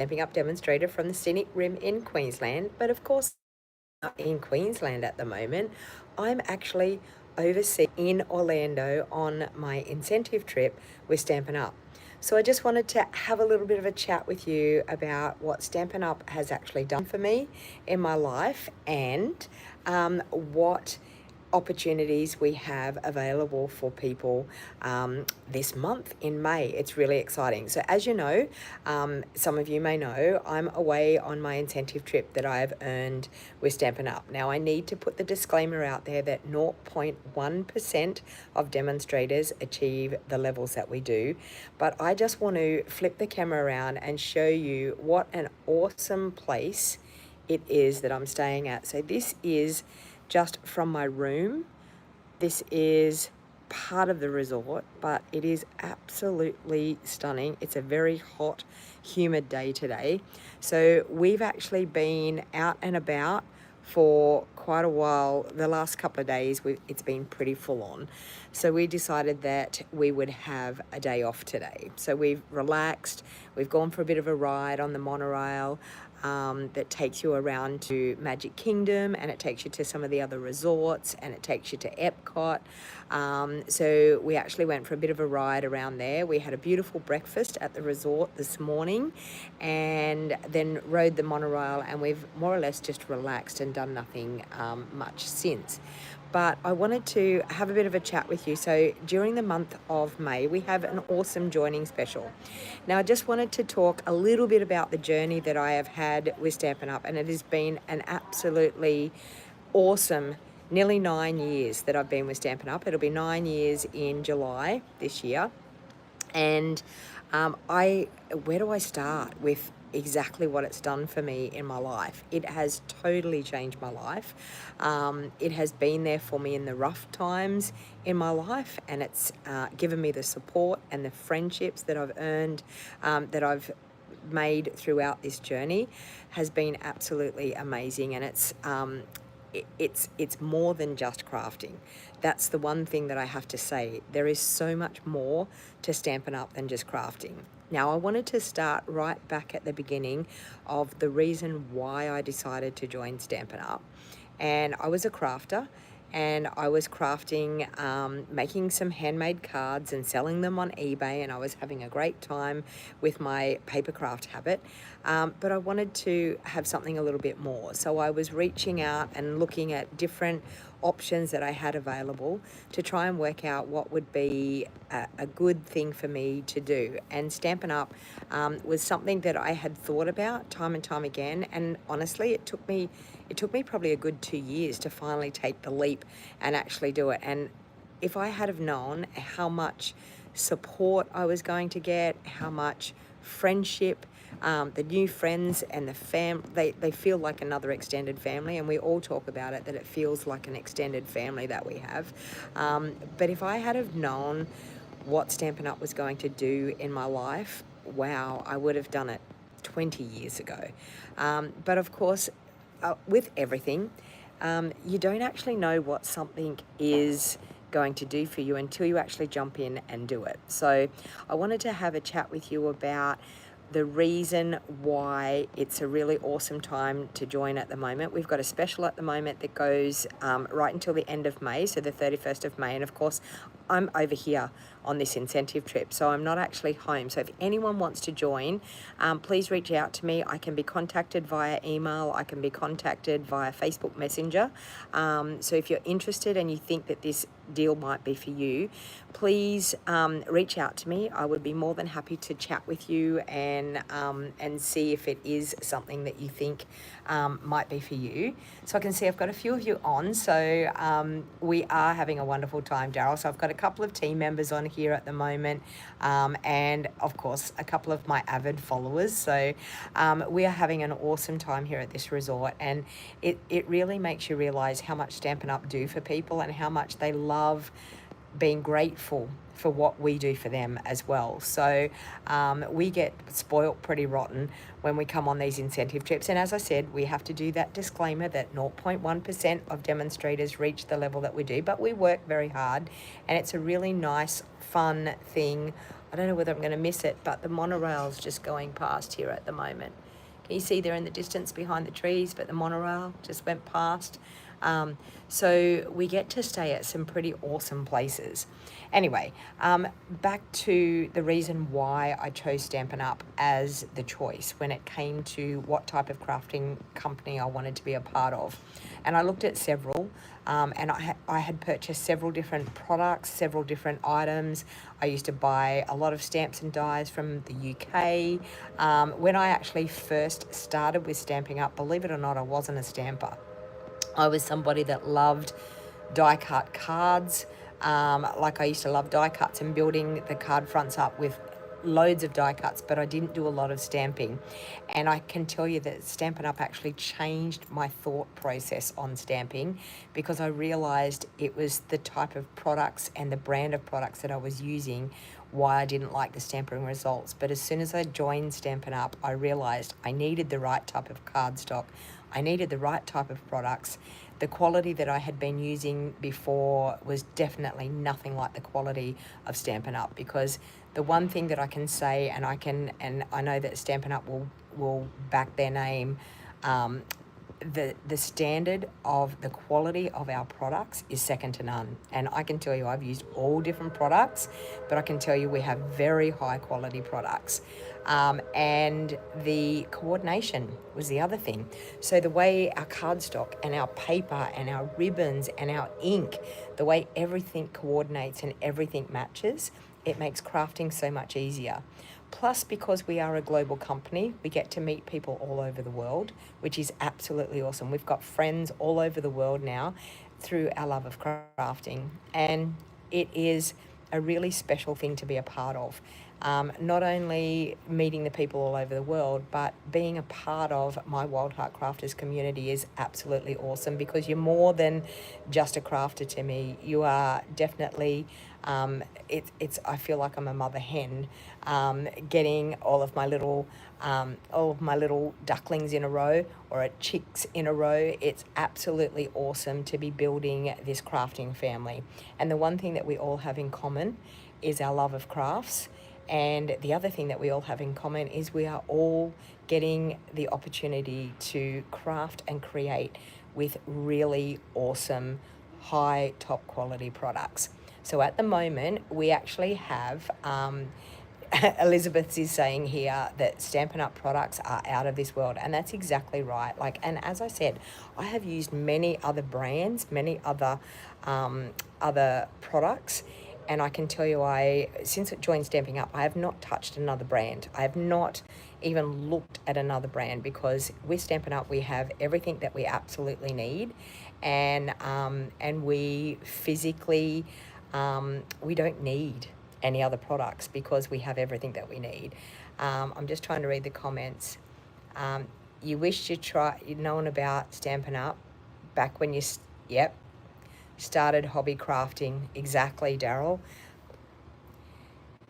Stampin' Up demonstrator from the Scenic Rim in Queensland, but of course not in Queensland at the moment. I'm actually overseas in Orlando on my incentive trip with Stampin' Up. So I just wanted to have a little bit of a chat with you about what Stampin' Up has actually done for me in my life and what opportunities we have available for people this month in May. It's really exciting. So as you know, some of you may know, I'm away on my incentive trip that I have earned with Stampin' Up. Now I need to put the disclaimer out there that 0.1% of demonstrators achieve the levels that we do, but I just want to flip the camera around and show you what an awesome place it is that I'm staying at. So this is just from my room. This is part of the resort, but it is absolutely stunning. It's a very hot, humid day today. So we've actually been out and about for quite a while. The last couple of days, it's been pretty full on. So we decided that we would have a day off today. So we've relaxed. We've gone for a bit of a ride on the monorail that takes you around to Magic Kingdom, and it takes you to some of the other resorts, and it takes you to Epcot. So we actually went for a bit of a ride around there. We had a beautiful breakfast at the resort this morning and then rode the monorail, and we've more or less just relaxed and done nothing much since. But I wanted to have a bit of a chat with you. So during the month of May, we have an awesome joining special. Now, I just wanted to talk a little bit about the journey that I have had with Stampin' Up, and it has been an absolutely awesome nearly 9 years that I've been with Stampin' Up. It'll be 9 years in July this year. And where do I start with exactly what it's done for me in my life? It has totally changed my life. It has been there for me in the rough times in my life, and it's given me the support and the friendships that I've earned, that I've made throughout this journey has been absolutely amazing. And it's more than just crafting. That's the one thing that I have to say. There is so much more to Stampin' Up than just crafting. Now, I wanted to start right back at the beginning of the reason why I decided to join Stampin' Up. And I was a crafter, and I was crafting, making some handmade cards and selling them on eBay, and I was having a great time with my paper craft habit. But I wanted to have something a little bit more. So I was reaching out and looking at different options that I had available to try and work out what would be a good thing for me to do. And Stampin' Up was something that I had thought about time and time again. And honestly, it took me probably a good 2 years to finally take the leap and actually do it. And if I had have known how much support I was going to get, how much friendship, the new friends and the they feel like another extended family, and we all talk about it, that it feels like an extended family that we have. But if I had have known what Stampin' Up was going to do in my life, wow, I would have done it 20 years ago. But of course, with everything, you don't actually know what something is going to do for you until you actually jump in and do it. So I wanted to have a chat with you about the reason why it's a really awesome time to join at the moment. We've got a special at the moment that goes right until the end of May, so the 31st of May. And of course, I'm over here on this incentive trip, so I'm not actually home. So if anyone wants to join, please reach out to me. I can be contacted via email. I can be contacted via Facebook Messenger. So if you're interested and you think that this deal might be for you, please reach out to me. I would be more than happy to chat with you and see if it is something that you think might be for you. So I can see I've got a few of you on. So we are having a wonderful time, Daryl. So I've got a couple of team members on here at the moment, and of course a couple of my avid followers. So we are having an awesome time here at this resort, and it really makes you realize how much Stampin' Up do for people and how much they love being grateful for what we do for them as well. So we get spoilt pretty rotten when we come on these incentive trips. And as I said, we have to do that disclaimer that 0.1% of demonstrators reach the level that we do, but we work very hard, and it's a really nice, fun thing. I don't know whether I'm going to miss it, but the monorail's just going past here at the moment. Can you see there in the distance behind the trees, but the monorail just went past. So we get to stay at some pretty awesome places. Anyway, back to the reason why I chose Stampin' Up as the choice when it came to what type of crafting company I wanted to be a part of. And I looked at several, and I had purchased several different products, several different items. I used to buy a lot of stamps and dies from the UK. When I actually first started with Stamping Up, believe it or not, I wasn't a stamper. I was somebody that loved die cut cards. Like I used to love die cuts and building the card fronts up with loads of die cuts, but I didn't do a lot of stamping. And I can tell you that Stampin' Up actually changed my thought process on stamping, because I realized it was the type of products and the brand of products that I was using why I didn't like the stamping results. But as soon as I joined Stampin' Up, I realized I needed the right type of cardstock. I needed the right type of products. The quality that I had been using before was definitely nothing like the quality of Stampin' Up, because the one thing that I can say, and I know that Stampin' Up will back their name, the standard of the quality of our products is second to none. And I can tell you, I've used all different products, but I can tell you we have very high quality products. And the coordination was the other thing. So the way our cardstock and our paper and our ribbons and our ink, the way everything coordinates and everything matches, it makes crafting so much easier. Plus, because we are a global company, we get to meet people all over the world, which is absolutely awesome. We've got friends all over the world now through our love of crafting, and it is a really special thing to be a part of. Not only meeting the people all over the world, but being a part of my Wild Heart Crafters community is absolutely awesome, because you're more than just a crafter to me. You are definitely, I feel like I'm a mother hen, getting all of my little ducklings in a row, or chicks in a row. It's absolutely awesome to be building this crafting family. And the one thing that we all have in common is our love of crafts. And the other thing that we all have in common is we are all getting the opportunity to craft and create with really awesome, high, top quality products. So at the moment, we actually have, Elizabeth is saying here that Stampin' Up products are out of this world, and that's exactly right. And as I said, I have used many other brands, many other products, and I can tell you, since it joined Stamping Up, I have not touched another brand. I have not even looked at another brand, because with Stampin' Up we have everything that we absolutely need, and we physically, we don't need any other products, because we have everything that we need. I'm just trying to read the comments. You wished you'd known about Stampin' Up back when yep, started hobby crafting. Exactly, Daryl.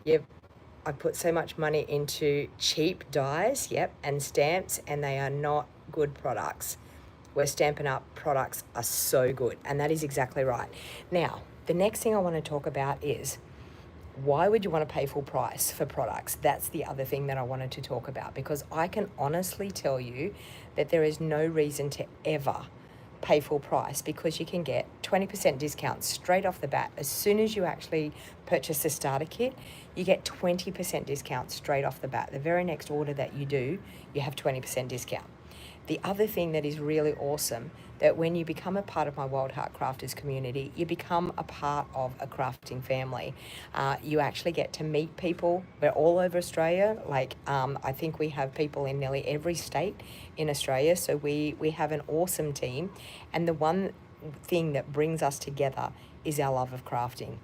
Yep, I put so much money into cheap dies, yep, and stamps, and they are not good products. Where Stampin' Up products are so good, and that is exactly right. Now, the next thing I want to talk about is, why would you want to pay full price for products? That's the other thing that I wanted to talk about, because I can honestly tell you that there is no reason to ever pay full price, because you can get 20% discount straight off the bat. As soon as you actually purchase the starter kit, you get 20% discount straight off the bat. The very next order that you do, you have 20% discount. The other thing that is really awesome, that when you become a part of my Wild Heart Crafters community, you become a part of a crafting family. You actually get to meet people. We're all over Australia. I think we have people in nearly every state in Australia. So we have an awesome team. And the one thing that brings us together is our love of crafting,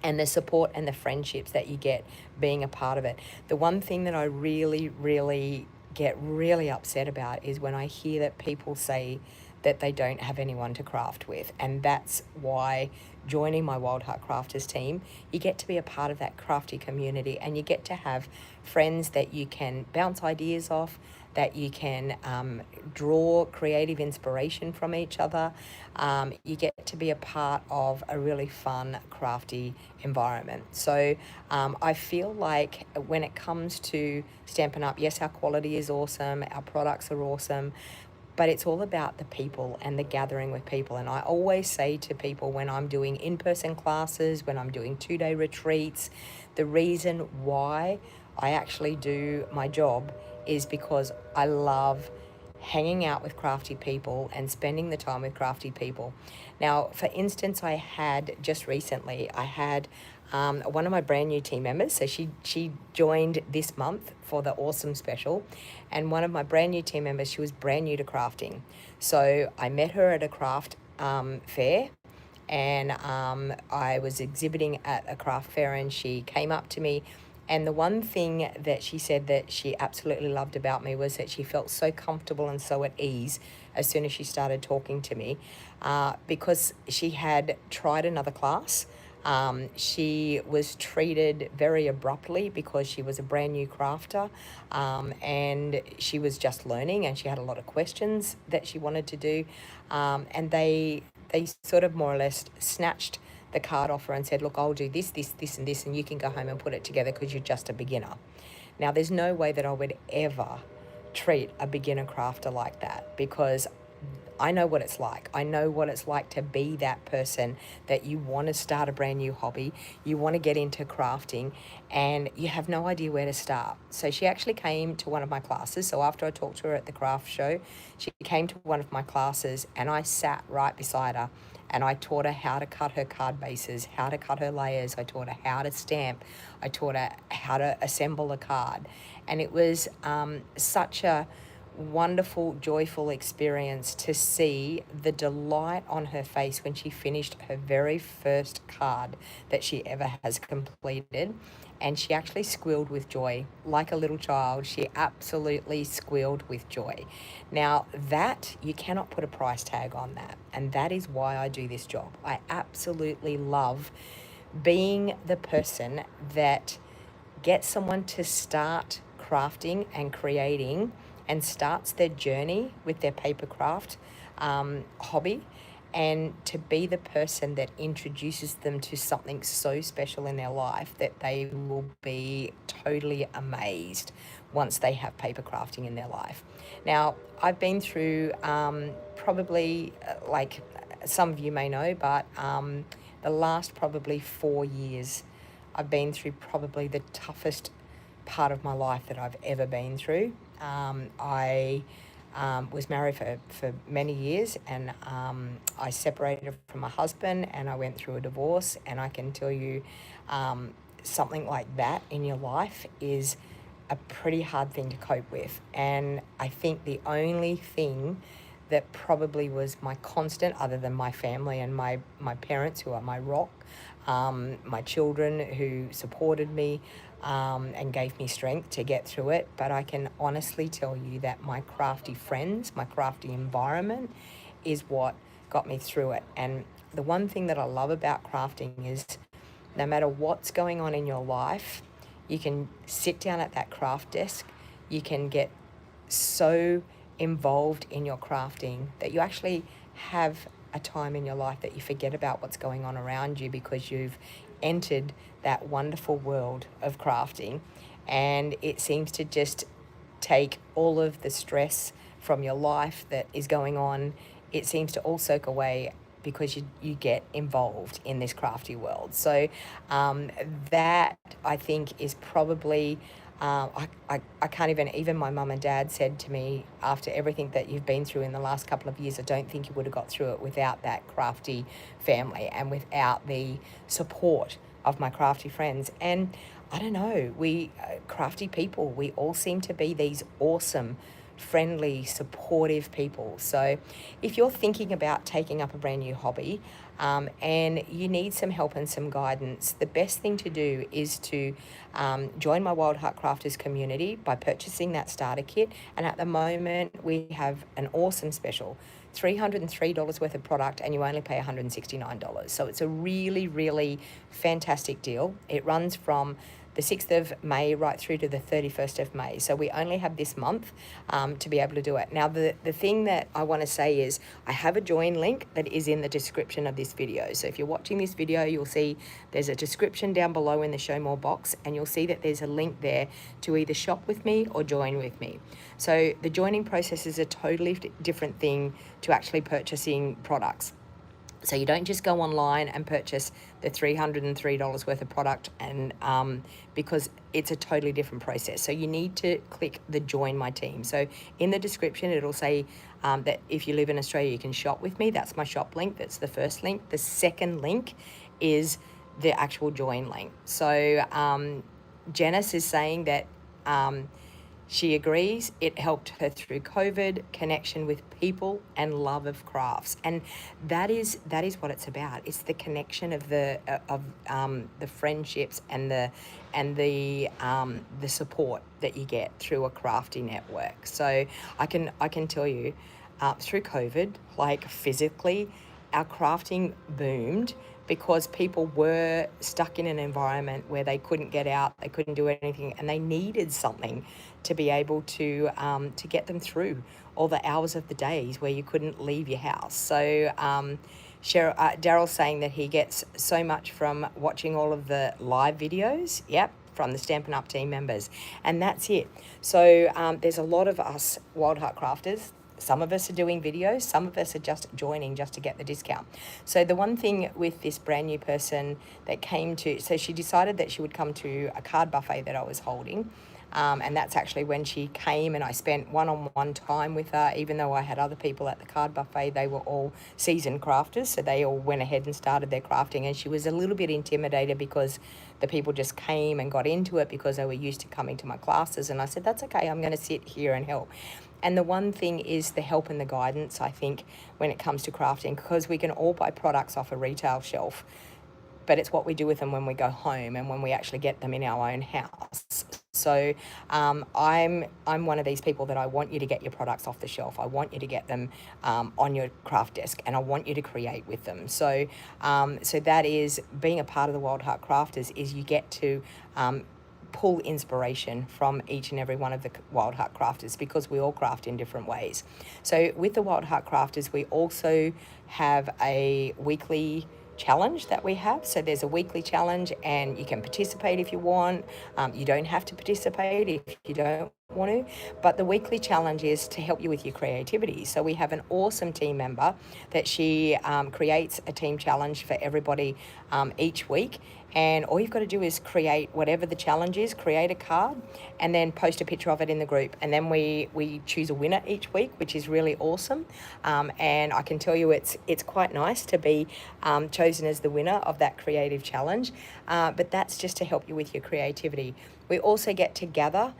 and the support and the friendships that you get being a part of it. The one thing that I really, really get really upset about is when I hear that people say that they don't have anyone to craft with, and that's why joining my Wild Heart Crafters team, you get to be a part of that crafty community, and you get to have friends that you can bounce ideas off, that you can draw creative inspiration from each other. You get to be a part of a really fun, crafty environment. So I feel like when it comes to Stampin' Up, yes, our quality is awesome, our products are awesome, but it's all about the people and the gathering with people. And I always say to people when I'm doing in-person classes, when I'm doing 2-day retreats, the reason why I actually do my job is because I love hanging out with crafty people and spending the time with crafty people. Now, for instance, I had just recently, I had one of my brand new team members. So she joined this month for the awesome special, and one of my brand new team members, she was brand new to crafting. So I met her at a craft fair, and I was exhibiting at a craft fair, and she came up to me. And the one thing that she said that she absolutely loved about me was that she felt so comfortable and so at ease as soon as she started talking to me, because she had tried another class. She was treated very abruptly because she was a brand new crafter, and she was just learning, and she had a lot of questions that she wanted to do, and they sort of more or less snatched the card offer and said, look, I'll do this, this, this, and this, and you can go home and put it together because you're just a beginner. Now, there's no way that I would ever treat a beginner crafter like that, because I know what it's like. I know what it's like to be that person that you want to start a brand new hobby, you want to get into crafting, and you have no idea where to start. So she actually came to one of my classes. So after I talked to her at the craft show, she came to one of my classes, and I sat right beside her, and I taught her how to cut her card bases, how to cut her layers. I taught her how to stamp. I taught her how to assemble a card. And it was such a wonderful, joyful experience to see the delight on her face when she finished her very first card that she ever has completed. And she actually squealed with joy like a little child. She absolutely squealed with joy. Now, that, you cannot put a price tag on that. And that is why I do this job. I absolutely love being the person that gets someone to start crafting and creating and starts their journey with their paper craft hobby, and to be the person that introduces them to something so special in their life that they will be totally amazed once they have paper crafting in their life. Now, I've been through probably, like some of you may know, but the last probably 4 years, I've been through probably the toughest part of my life that I've ever been through. I was married for many years, and I separated from my husband, and I went through a divorce. And I can tell you, something like that in your life is a pretty hard thing to cope with. And I think the only thing that probably was my constant, other than my family and my parents, who are my rock, my children who supported me and gave me strength to get through it. But I can honestly tell you that my crafty friends, my crafty environment is what got me through it. And the one thing that I love about crafting is no matter what's going on in your life, you can sit down at that craft desk, you can get so involved in your crafting that you actually have a time in your life that you forget about what's going on around you, because you've entered that wonderful world of crafting, and it seems to just take all of the stress from your life that is going on. It seems to all soak away because you get involved in this crafty world. So that, I think, is probably, I can't even my mum and dad said to me, after everything that you've been through in the last couple of years, I don't think you would have got through it without that crafty family and without the support of my crafty friends. And I don't know, we crafty people, we all seem to be these awesome friendly, supportive people. So if you're thinking about taking up a brand new hobby, and you need some help and some guidance, the best thing to do is to join my Wild Heart Crafters community by purchasing that starter kit. And at the moment, we have an awesome special. $303 worth of product, and you only pay $169. So it's a really, really fantastic deal. It runs from the 6th of May right through to the 31st of May. So we only have this month to be able to do it. Now, the thing that I want to say is I have a join link that is in the description of this video. So if you're watching this video, you'll see there's a description down below in the show more box, and you'll see that there's a link there to either shop with me or join with me. So the joining process is a totally different thing to actually purchasing products. So you don't just go online and purchase the $303 worth of product, and because it's a totally different process. So you need to click the join my team. So in the description, it'll say that if you live in Australia, you can shop with me. That's my shop link. That's the first link. The second link is the actual join link. So Janice is saying that she agrees it helped her through COVID, connection with people, and love of crafts. And that is what it's about. It's the connection of the friendships and the support that you get through a crafty network. So I can tell you, through COVID, like physically, our crafting boomed because people were stuck in an environment where they couldn't get out, they couldn't do anything, and they needed something to be able to get them through all the hours of the days where you couldn't leave your house. So Daryl's saying that he gets so much from watching all of the live videos. Yep, from the Stampin' Up team members, and that's it. So there's a lot of us Wild Heart Crafters. Some of us are doing videos, some of us are just joining just to get the discount. So the one thing with this brand new person that came to, so she decided that she would come to a card buffet that I was holding. And that's actually when she came, and I spent one-on-one time with her. Even though I had other people at the card buffet, they were all seasoned crafters, so they all went ahead and started their crafting. And she was a little bit intimidated because the people just came and got into it because they were used to coming to my classes. And I said, that's okay, I'm going to sit here and help. And the one thing is the help and the guidance, I think, when it comes to crafting, because we can all buy products off a retail shelf, but it's what we do with them when we go home and when we actually get them in our own house. So I'm one of these people that I want you to get your products off the shelf. I want you to get them on your craft desk, and I want you to create with them. So so that is being a part of the Wild Heart Crafters, is you get to pull inspiration from each and every one of the Wild Heart Crafters, because we all craft in different ways. So with the Wild Heart Crafters, we also have a weekly challenge that we have. So there's a weekly challenge, and you can participate if you want. You don't have to participate if you don't want to, but the weekly challenge is to help you with your creativity. So we have an awesome team member that she creates a team challenge for everybody each week, and all you've got to do is create whatever the challenge is, create a card, and then post a picture of it in the group, and then we choose a winner each week, which is really awesome. And I can tell you it's quite nice to be chosen as the winner of that creative challenge, but that's just to help you with your creativity. We also get to gather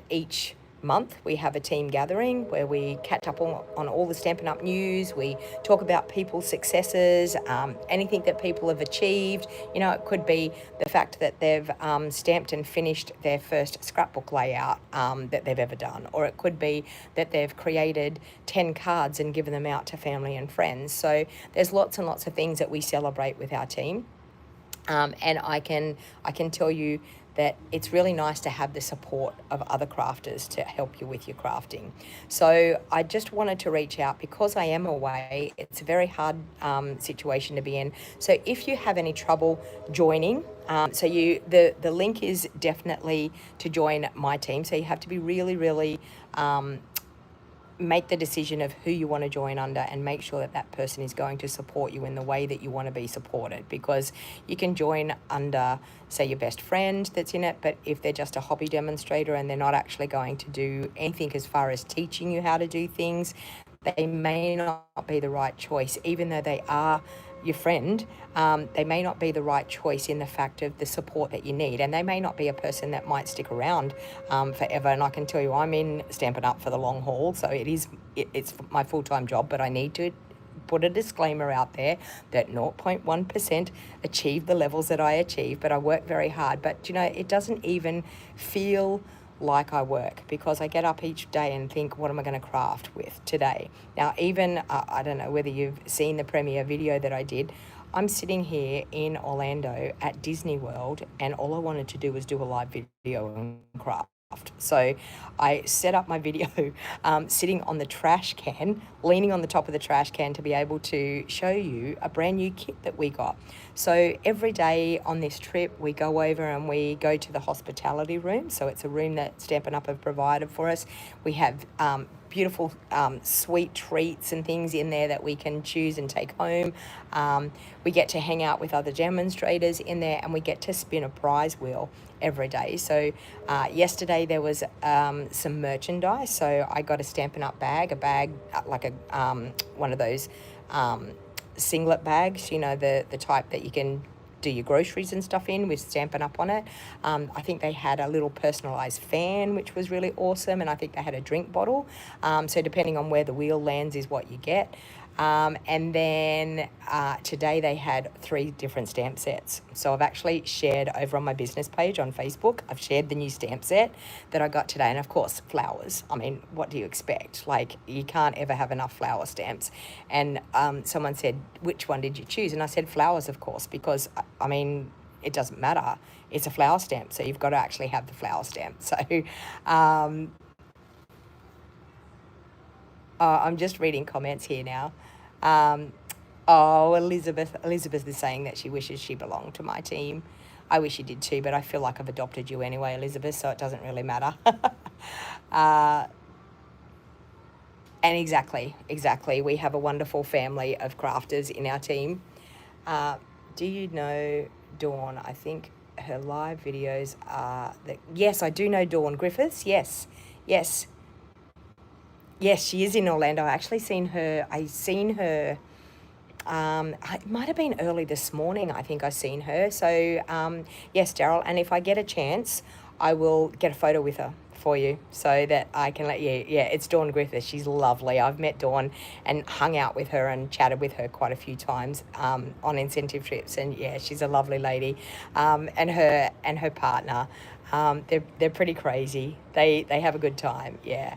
each month. We have a team gathering where we catch up on all the Stampin' Up news. We talk about people's successes, anything that people have achieved. You know, it could be the fact that they've stamped and finished their first scrapbook layout that they've ever done, or it could be that they've created 10 cards and given them out to family and friends. So there's lots and lots of things that we celebrate with our team. And I can tell you that it's really nice to have the support of other crafters to help you with your crafting. So I just wanted to reach out because I am away. It's a very hard situation to be in. So if you have any trouble joining, the link is definitely to join my team. So you have to be really, really make the decision of who you want to join under, and make sure that that person is going to support you in the way that you want to be supported, because you can join under, say, your best friend that's in it, but if they're just a hobby demonstrator and they're not actually going to do anything as far as teaching you how to do things, they may not be the right choice, even though they are your friend, they may not be the right choice in the fact of the support that you need, and they may not be a person that might stick around forever. And I can tell you, I'm in Stampin' Up for the long haul, so it's my full-time job, but I need to put a disclaimer out there that 0.1% achieve the levels that I achieve, but I work very hard. But it doesn't even feel like I work, because I get up each day and think, what am I going to craft with today? Now, even I don't know whether you've seen the premiere video that I did. I'm sitting here in Orlando at Disney World, and all I wanted to do was do a live video and craft. So I set up my video sitting on the trash can, leaning on the top of the trash can, to be able to show you a brand new kit that we got. So every day on this trip, we go over and we go to the hospitality room. So it's a room that Stampin' Up have provided for us. We have beautiful sweet treats and things in there that we can choose and take home. We get to hang out with other demonstrators in there, and we get to spin a prize wheel every day. So yesterday there was some merchandise. So I got a Stampin' Up bag, like a one of those singlet bags, the type that you can do your groceries and stuff in, with Stampin' Up on it. I think they had a little personalised fan, which was really awesome, and I think they had a drink bottle. So depending on where the wheel lands is what you get. And then today they had 3 different stamp sets. So I've actually shared over on my business page on Facebook, I've shared the new stamp set that I got today. And of course, flowers. I mean, what do you expect? Like, you can't ever have enough flower stamps. And someone said, which one did you choose? And I said flowers, of course, because, I mean, it doesn't matter. It's a flower stamp, so you've got to actually have the flower stamp. So I'm just reading comments here now. Elizabeth is saying that she wishes she belonged to my team. I wish you did too, but I feel like I've adopted you anyway, Elizabeth, so it doesn't really matter. And exactly. We have a wonderful family of crafters in our team. Do you know Dawn? I think her live videos are... Yes, I do know Dawn Griffiths. Yes. Yes, she is in Orlando. I actually seen her. It might have been early this morning. I think I seen her. So, yes, Daryl. And if I get a chance, I will get a photo with her for you so that I can let you. Yeah, it's Dawn Griffith. She's lovely. I've met Dawn and hung out with her and chatted with her quite a few times on incentive trips. And yeah, she's a lovely lady. And her partner, they're pretty crazy. They have a good time. Yeah.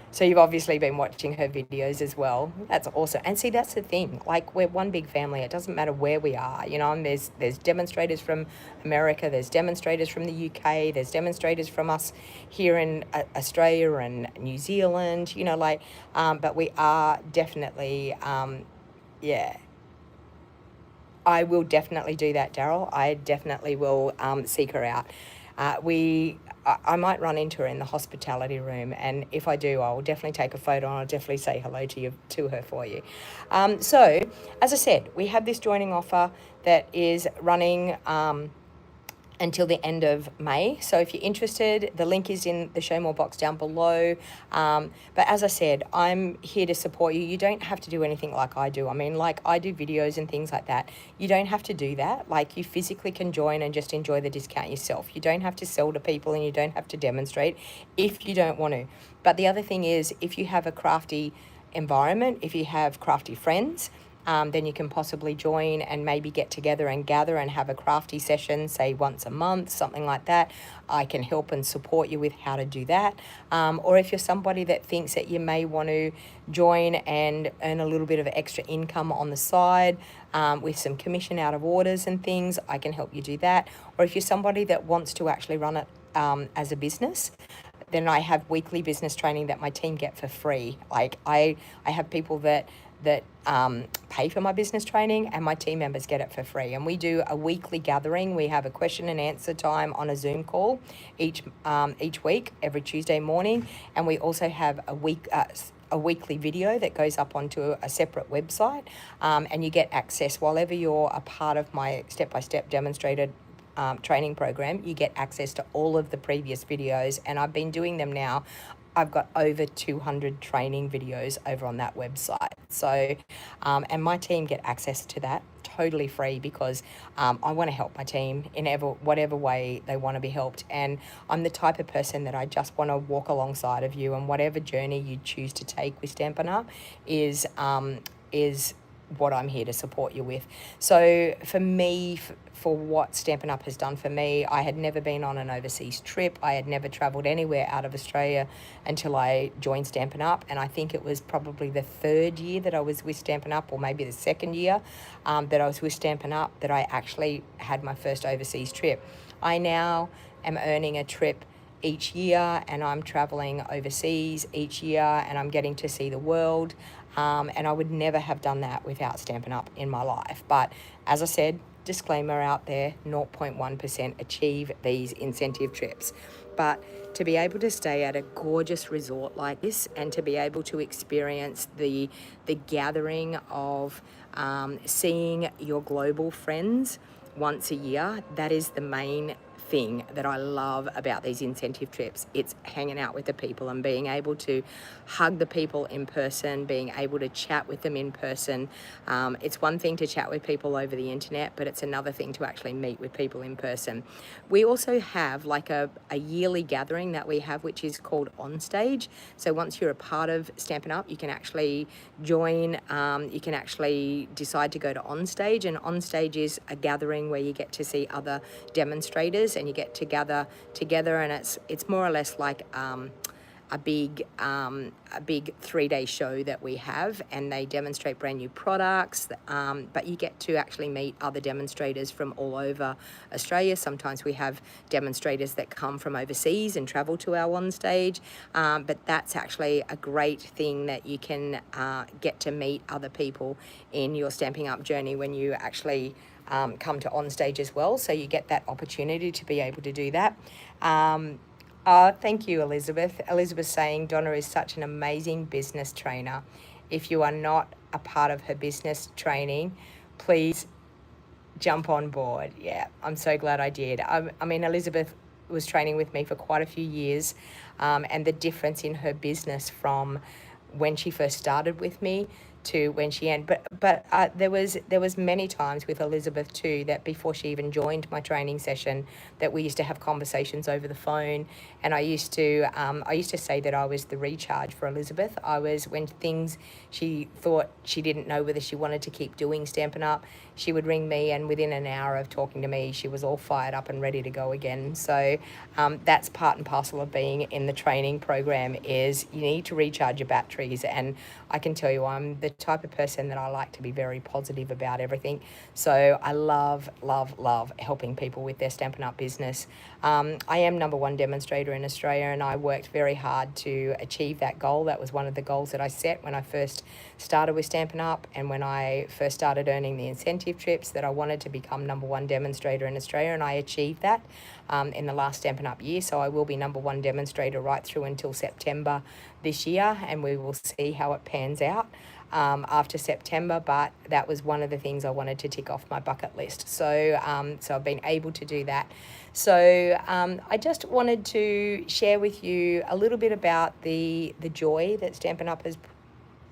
So you've obviously been watching her videos as well. That's awesome. And see, that's the thing. Like, we're one big family. It doesn't matter where we are, and there's demonstrators from America, there's demonstrators from the UK, there's demonstrators from us here in Australia and New Zealand, but we are definitely, yeah. I will definitely do that, Daryl. I definitely will seek her out. I might run into her in the hospitality room, and if I do, I'll definitely take a photo and I'll definitely say hello to her for you. So, as I said, we have this joining offer that is running until the end of May. So if you're interested, the link is in the show more box down below. But as I said, I'm here to support you. You don't have to do anything like I do. I mean, like, I do videos and things like that. You don't have to do that. Like, you physically can join and just enjoy the discount yourself. You don't have to sell to people, and you don't have to demonstrate if you don't want to. But the other thing is, if you have a crafty environment, if you have crafty friends, then you can possibly join and maybe get together and gather and have a crafty session, say once a month, something like that. I can help and support you with how to do that. Or if you're somebody that thinks that you may want to join and earn a little bit of extra income on the side with some commission out of orders and things, I can help you do that. Or if you're somebody that wants to actually run it as a business, then I have weekly business training that my team get for free. Like, I have people that pay for my business training, and my team members get it for free. And we do a weekly gathering. We have a question and answer time on a Zoom call each week, every Tuesday morning. And we also have a weekly video that goes up onto a separate website. And you get access while you're a part of my step-by-step demonstrated training program. You get access to all of the previous videos, and I've been doing them now. I've got over 200 training videos over on that website. So, and my team get access to that totally free because I want to help my team in whatever way they want to be helped. And I'm the type of person that I just want to walk alongside of you, and whatever journey you choose to take with Stampin' Up is what I'm here to support you with. So for me, for what Stampin' Up has done for me, I had never been on an overseas trip. I had never travelled anywhere out of Australia until I joined Stampin' Up. And I think it was probably the third year that I was with Stampin' Up, or maybe the second year that I was with Stampin' Up, that I actually had my first overseas trip. I now am earning a trip each year, and I'm traveling overseas each year, and I'm getting to see the world. And I would never have done that without Stampin' Up in my life. But as I said, disclaimer out there, 0.1% achieve these incentive trips. But to be able to stay at a gorgeous resort like this, and to be able to experience the gathering of seeing your global friends once a year, that is the main thing that I love about these incentive trips. It's hanging out with the people and being able to hug the people in person, being able to chat with them in person. It's one thing to chat with people over the internet, but it's another thing to actually meet with people in person. We also have like a yearly gathering that we have, which is called On Stage. So once you're a part of Stampin' Up, you can actually join, you can actually decide to go to On Stage, and On Stage is a gathering where you get to see other demonstrators and you get to gather together, and it's more or less like a big 3-day show that we have, and they demonstrate brand new products, but you get to actually meet other demonstrators from all over Australia. Sometimes we have demonstrators that come from overseas and travel to our On Stage, but that's actually a great thing that you can get to meet other people in your Stampin' Up journey when you actually come to On Stage as well. So you get that opportunity to be able to do that. Thank you, Elizabeth. Elizabeth saying Donna is such an amazing business trainer. If you are not a part of her business training, please jump on board. Yeah, I'm so glad I did. I mean, Elizabeth was training with me for quite a few years, and the difference in her business from when she first started with me to when she ended. But there was many times with Elizabeth too that before she even joined my training session, that we used to have conversations over the phone, and I used to say that I was the recharge for Elizabeth. I was, when things she thought she didn't know whether she wanted to keep doing Stampin' Up, she would ring me, and within an hour of talking to me, she was all fired up and ready to go again. So that's part and parcel of being in the training program, is you need to recharge your batteries. And I can tell you, I'm the type of person that I like to be very positive about everything. So I love helping people with their Stampin' Up business. I am #1 demonstrator in Australia, and I worked very hard to achieve that goal. That was one of the goals that I set when I first started with Stampin' Up, and when I first started earning the incentive trips, that I wanted to become #1 demonstrator in Australia, and I achieved that in the last Stampin' Up year. So I will be #1 demonstrator right through until September this year, and we will see how it pans out after September. But that was one of the things I wanted to tick off my bucket list. So so I've been able to do that. So I just wanted to share with you a little bit about the joy that Stampin' Up has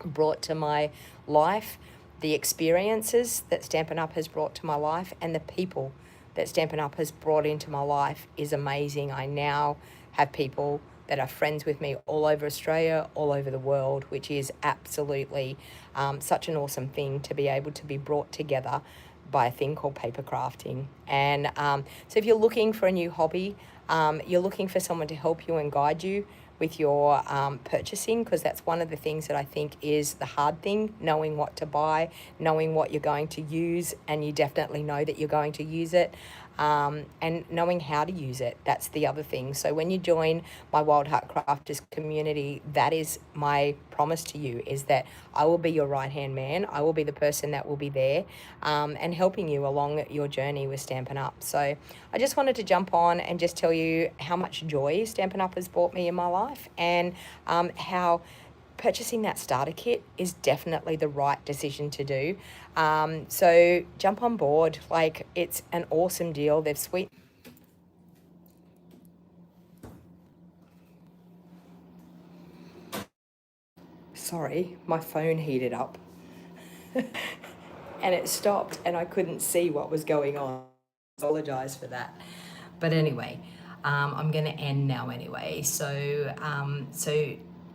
brought to my life, the experiences that Stampin' Up has brought to my life, and the people that Stampin' Up has brought into my life is amazing. I now have people that are friends with me all over Australia, all over the world, which is absolutely such an awesome thing to be able to be brought together by a thing called paper crafting. And so if you're looking for a new hobby, you're looking for someone to help you and guide you with your purchasing, because that's one of the things that I think is the hard thing, knowing what to buy, knowing what you're going to use, and you definitely know that you're going to use it, and knowing how to use it. That's the other thing. So when you join my Wild Heart Crafters community, that is my promise to you, is that I will be your right-hand man. I will be the person that will be there and helping you along your journey with Stampin' Up. So I just wanted to jump on and just tell you how much joy Stampin' Up has brought me in my life, and how purchasing that starter kit is definitely the right decision to do. So jump on board. Like, it's an awesome deal. They've sweet. Sorry, my phone heated up. and it stopped and I couldn't see what was going on. I apologize for that. But anyway, I'm going to end now anyway. So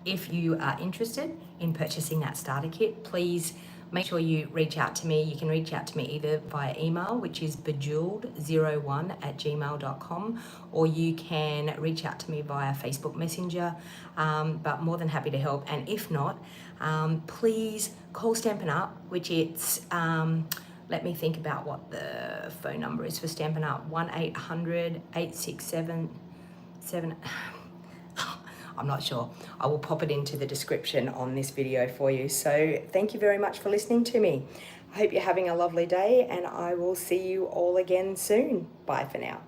if you are interested in purchasing that starter kit, please make sure you reach out to me. You can reach out to me either via email, which is bejeweled01@gmail.com, or you can reach out to me via Facebook Messenger, but more than happy to help. And if not, please call Stampin' Up, which it's, let me think about what the phone number is for Stampin' Up, 1-800-867-7... I'm not sure. I will pop it into the description on this video for you. So thank you very much for listening to me. I hope you're having a lovely day, and I will see you all again soon. Bye for now.